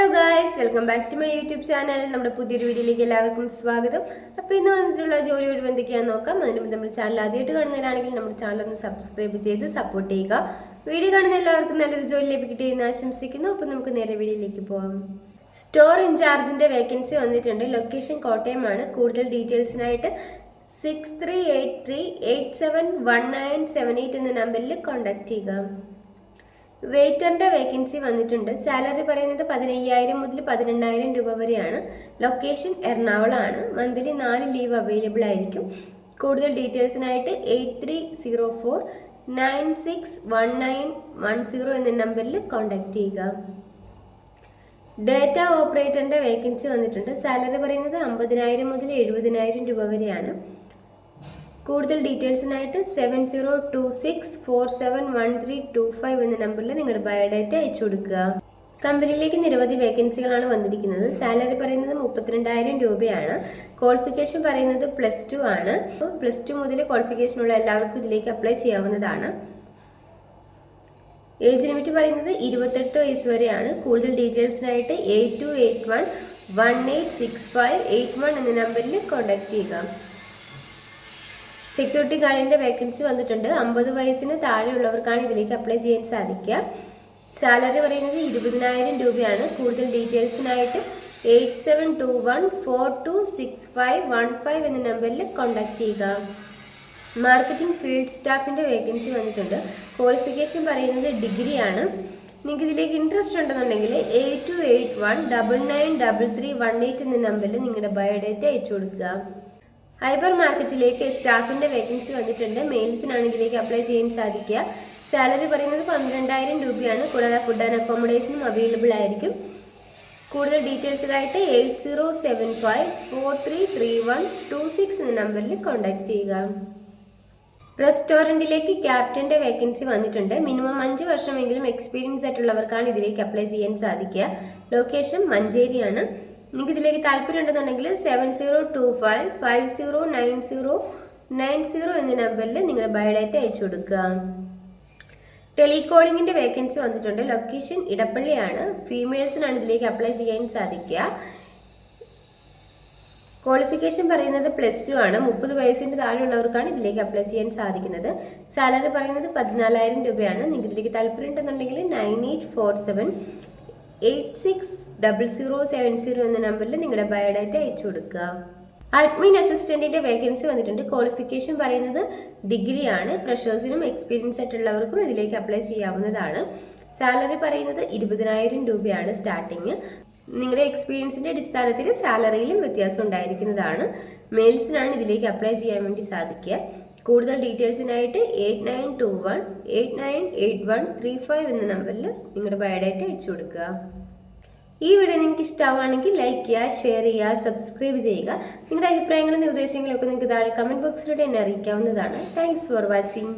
Hello guys, welcome back to my YouTube channel. നമ്മുടെ പുതിയൊരു വീഡിയോയിലേക്ക് എല്ലാവർക്കും സ്വാഗതം. അപ്പോൾ ഇന്ന് വന്നിട്ടുള്ള ജോലി ഒഴിവ് എന്തൊക്കെയാണെന്ന് നോക്കാം. അതിന് മുമ്പ് നമ്മുടെ ചാനൽ ആദ്യമായിട്ട് കാണുന്നവരാണെങ്കിൽ നമ്മുടെ ചാനൽ ഒന്ന് സബ്സ്ക്രൈബ് ചെയ്ത് സപ്പോർട്ട് ചെയ്യുക. വീഡിയോ കാണുന്ന എല്ലാവർക്കും നല്ലൊരു ജോലി ലഭിക്കട്ടെ എന്ന് ആശംസിക്കുന്നു. അപ്പോൾ നമുക്ക് നേരെ വീഡിയോയിലേക്ക് പോകാം. സ്റ്റോർ ഇൻചാർജിൻ്റെ വേക്കൻസി വന്നിട്ടുണ്ട്. ലൊക്കേഷൻ കോട്ടയമാണ്. കൂടുതൽ ഡീറ്റെയിൽസിനായിട്ട് 6383871978 എന്ന നമ്പറിൽ കോൺടാക്ട് ചെയ്യുക. വെയിറ്ററിൻ്റെ വേക്കൻസി വന്നിട്ടുണ്ട്. സാലറി പറയുന്നത് 15,000 മുതൽ 18,000 രൂപ വരെയാണ്. ലൊക്കേഷൻ എറണാകുളമാണ്. മന്ത്ലി 4 ലീവ് അവൈലബിൾ ആയിരിക്കും. കൂടുതൽ ഡീറ്റെയിൽസിനായിട്ട് 8304961910 എന്ന നമ്പറിൽ കോൺടാക്ട് ചെയ്യുക. ഡേറ്റ ഓപ്പറേറ്ററിൻ്റെ വേക്കൻസി വന്നിട്ടുണ്ട്. സാലറി പറയുന്നത് 50,000 മുതൽ 70,000 രൂപ വരെയാണ്. കൂടുതൽ ഡീറ്റെയിൽസിനായിട്ട് 7026471325 എന്ന നമ്പറിൽ നിങ്ങളുടെ ബയോഡാറ്റ അയച്ചു കൊടുക്കുക. കമ്പനിയിലേക്ക് നിരവധി വേക്കൻസികളാണ് വന്നിരിക്കുന്നത്. സാലറി പറയുന്നത് 32,000 രൂപയാണ്. ക്വാളിഫിക്കേഷൻ പറയുന്നത് +2 ആണ്. +2 മുതൽ ക്വാളിഫിക്കേഷനുള്ള എല്ലാവർക്കും ഇതിലേക്ക് അപ്ലൈ ചെയ്യാവുന്നതാണ്. ഏജ് ലിമിറ്റ് പറയുന്നത് 28 വയസ്സ് വരെയാണ്. കൂടുതൽ ഡീറ്റെയിൽസിനായിട്ട് 8281186581 എന്ന നമ്പറിൽ കോൺടാക്ട് ചെയ്യുക. സെക്യൂരിറ്റി ഗാർഡിൻ്റെ വേക്കൻസി വന്നിട്ടുണ്ട്. 50 വയസ്സിന് താഴെയുള്ളവർക്കാണ് ഇതിലേക്ക് അപ്ലൈ ചെയ്യാൻ സാധിക്കുക. സാലറി പറയുന്നത് 20,000 രൂപയാണ്. കൂടുതൽ ഡീറ്റെയിൽസിനായിട്ട് 8721426515 എന്ന നമ്പറിൽ കോൺടാക്ട് ചെയ്യുക. മാർക്കറ്റിംഗ് ഫീൽഡ് സ്റ്റാഫിൻ്റെ വേക്കൻസി വന്നിട്ടുണ്ട്. ക്വാളിഫിക്കേഷൻ പറയുന്നത് ഡിഗ്രിയാണ്. നിങ്ങൾക്ക് ഇതിലേക്ക് ഇൻട്രസ്റ്റ് ഉണ്ടെന്നുണ്ടെങ്കിൽ 8281993318 എന്ന നമ്പറിൽ നിങ്ങളുടെ ബയോഡേറ്റ അയച്ചു കൊടുക്കുക. ഹൈപ്പർ മാർക്കറ്റിലേക്ക് സ്റ്റാഫിൻ്റെ വേക്കൻസി വന്നിട്ടുണ്ട്. മെയിൽസിനാണ് ഇതിലേക്ക് അപ്ലൈ ചെയ്യാൻ സാധിക്കുക. സാലറി പറയുന്നത് 12,000 രൂപയാണ്. കൂടാതെ ഫുഡ് ആൻഡ് അക്കോമഡേഷനും അവൈലബിൾ ആയിരിക്കും. കൂടുതൽ ഡീറ്റെയിൽസിലായിട്ട് 8075433126 എന്ന നമ്പറിൽ കോൺടാക്ട് ചെയ്യുക. റെസ്റ്റോറൻറ്റിലേക്ക് ക്യാപ്റ്റൻ്റെ വേക്കൻസി വന്നിട്ടുണ്ട്. മിനിമം 5 വർഷമെങ്കിലും എക്സ്പീരിയൻസ് ആയിട്ടുള്ളവർക്കാണ് ഇതിലേക്ക് അപ്ലൈ ചെയ്യാൻ സാധിക്കുക. ലൊക്കേഷൻ മഞ്ചേരിയാണ്. നിങ്ങൾക്ക് ഇതിലേക്ക് താല്പര്യം ഉണ്ടെന്നുണ്ടെങ്കിൽ 7025509090 എന്ന നമ്പറിൽ നിങ്ങളുടെ ബയോഡാറ്റ അയച്ചു കൊടുക്കുക. ടെലികോളിങ്ങിൻ്റെ വേക്കൻസി വന്നിട്ടുണ്ട്. ലൊക്കേഷൻ ഇടപ്പള്ളിയാണ്. ഫീമെയിൽസിനാണ് ഇതിലേക്ക് അപ്ലൈ ചെയ്യാൻ സാധിക്കുക. ക്വാളിഫിക്കേഷൻ പറയുന്നത് +2 ആണ്. 30 വയസ്സിൻ്റെ താഴെയുള്ളവർക്കാണ് ഇതിലേക്ക് അപ്ലൈ ചെയ്യാൻ സാധിക്കുന്നത്. സാലറി പറയുന്നത് 14,000 രൂപയാണ്. നിങ്ങൾക്ക് ഇതിലേക്ക് താല്പര്യം ഉണ്ടെന്നുണ്ടെങ്കിൽ 9847860070 എന്ന നമ്പറിൽ നിങ്ങളുടെ ബയോഡാറ്റ അയച്ചു കൊടുക്കുക. അഡ്മിൻ അസിസ്റ്റന്റിന്റെ വേക്കൻസി വന്നിട്ടുണ്ട്. ക്വാളിഫിക്കേഷൻ പറയുന്നത് ഡിഗ്രിയാണ്. ഫ്രഷേഴ്സിനും എക്സ്പീരിയൻസ് ആയിട്ടുള്ളവർക്കും ഇതിലേക്ക് അപ്ലൈ ചെയ്യാവുന്നതാണ്. സാലറി പറയുന്നത് 20,000 രൂപയാണ് സ്റ്റാർട്ടിങ്. നിങ്ങളുടെ എക്സ്പീരിയൻസിന്റെ അടിസ്ഥാനത്തിൽ സാലറിയിലും വ്യത്യാസം ഉണ്ടായിരിക്കുന്നതാണ്. മെയിൽസിനാണ് ഇതിലേക്ക് അപ്ലൈ ചെയ്യാൻ വേണ്ടി സാധിക്കുക. കൂടുതൽ ഡീറ്റെയിൽസിനായിട്ട് 8921898135 എന്ന നമ്പറിൽ നിങ്ങളുടെ ബയോഡാറ്റ അയച്ചു കൊടുക്കുക. ഈ വീഡിയോ നിങ്ങൾക്ക് ഇഷ്ടമാവുകയാണെങ്കിൽ ലൈക്ക് ചെയ്യുക, ഷെയർ ചെയ്യുക, സബ്സ്ക്രൈബ് ചെയ്യുക. നിങ്ങളുടെ അഭിപ്രായങ്ങളും നിർദ്ദേശങ്ങളും ഒക്കെ നിങ്ങൾക്ക് താഴെ കമൻറ്റ് ബോക്സിലൂടെ എന്നെ അറിയിക്കാവുന്നതാണ്. Thanks for watching.